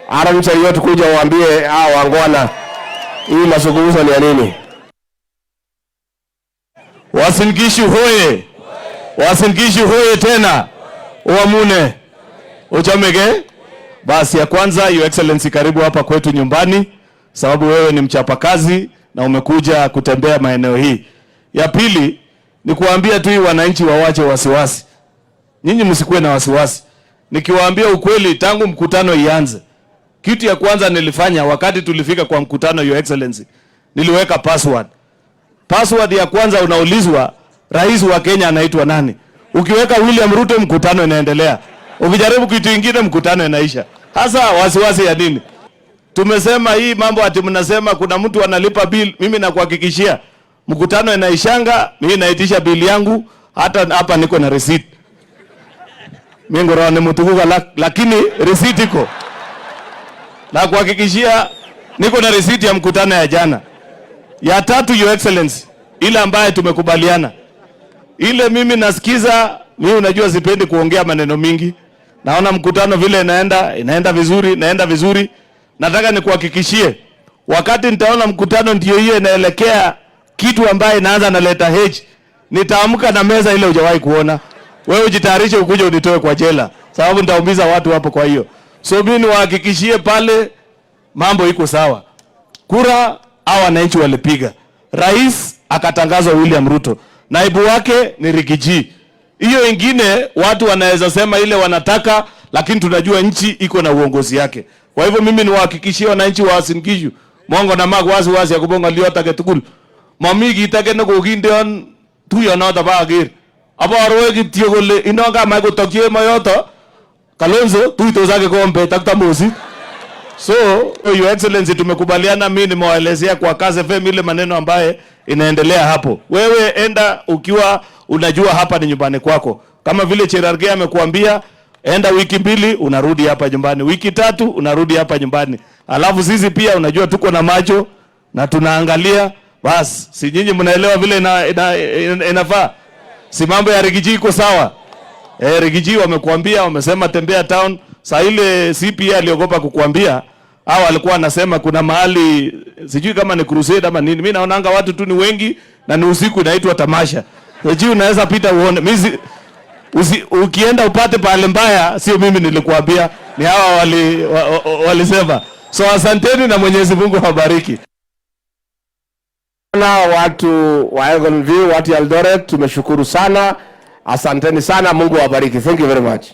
Senator Cheruiyot kuja waambie hao wangwana hii mazungumzo ni ya nini? Uasin Gishu hoye. Uasin Gishu hoye tena. Uamune. Uchamege? Basi ya kwanza, Your Excellency, karibu hapa kwetu nyumbani, sababu wewe ni mchapakazi na umekuja kutembea maeneo hii. Ya pili ni kuambia tu wananchi wawache wasiwasi. Nyinyi msikuwe na wasiwasi. Nikiwaambia ukweli, tangu mkutano ianze, kitu ya kwanza nilifanya wakati tulifika kwa mkutano, Your Excellency, niliweka password. Password ya kwanza unaulizwa rais wa Kenya anaitwa nani? Ukiweka William Ruto, mkutano inaendelea. Ukijaribu kitu kingine, mkutano inaisha. Hasa wasiwasi ya nini? Tumesema hii mambo ati mnasema kuna mtu analipa bill, mimi nakuhakikishia mkutano inaishanga, mimi naitisha bill yangu, hata hapa niko na receipt. Mimi ngoro ni mtukuka lakini receipt iko. Na kuhakikishia niko na receipt ya mkutano ya jana. Ya tatu, Your Excellency, ile ambaye tumekubaliana. Ile mimi nasikiza, mimi unajua sipendi kuongea maneno mingi. Naona mkutano vile inaenda vizuri. Nataka nikuhakikishie wakati nitaona mkutano ndio hiyo inaelekea kitu ambaye inaanza na letter H, nitaamka na meza ile hujawahi kuona. Wewe ujitayarishe ukuje unitoe kwa jela, sababu nitaumiza watu hapo. Kwa hiyo so mimi niwahakikishie pale mambo iko sawa. Kura au wananchi walipiga. Rais akatangazwa William Ruto. Naibu wake ni Rigiji. Hiyo ingine watu wanaweza sema ile wanataka, lakini tunajua nchi iko na uongozi yake. Kwa hivyo mimi niwahakikishie wananchi wa Uasin Gishu, mongo na mag wazi ya kubonga liota ketukul. Mamigi itake na kugindeon tuyo na tabagir. Aba arwe kityo kole inonga mai kutokye mayoto. Kalonzo tuito zake kombe taktamosi. So, Your Excellency, tumekubaliana, mimi nimewaelezea kwa Kaze FM ile maneno ambaye inaendelea hapo. Wewe enda ukiwa unajua hapa ni nyumbani kwako. Kama vile Cheruiyot amekuambia, enda wiki 2 unarudi hapa nyumbani. Wiki 3 unarudi hapa nyumbani. Alafu sisi pia unajua tuko na macho na tunaangalia. Bas, si nyinyi mnaelewa vile inafaa. Si mambo ya Rigiji iko sawa. Rigiji wamekuambia, wamesema tembea town. Saa ile CPA aliogopa kukuambia, au alikuwa anasema kuna mahali sijui kama ni crusade ama nini. Mimi naonanga watu tu ni wengi na ni usiku inaitwa tamasha. Sijui unaweza pita uone. Mimi ukienda upate pale mbaya, sio mimi nilikuambia, ni hawa walisema. So asanteni na Mwenyezi Mungu awabariki. Na watu wa Elgon View, watu ya Eldoret, tumeshukuru sana. Asanteni sana, Mungu awabariki. Thank you very much.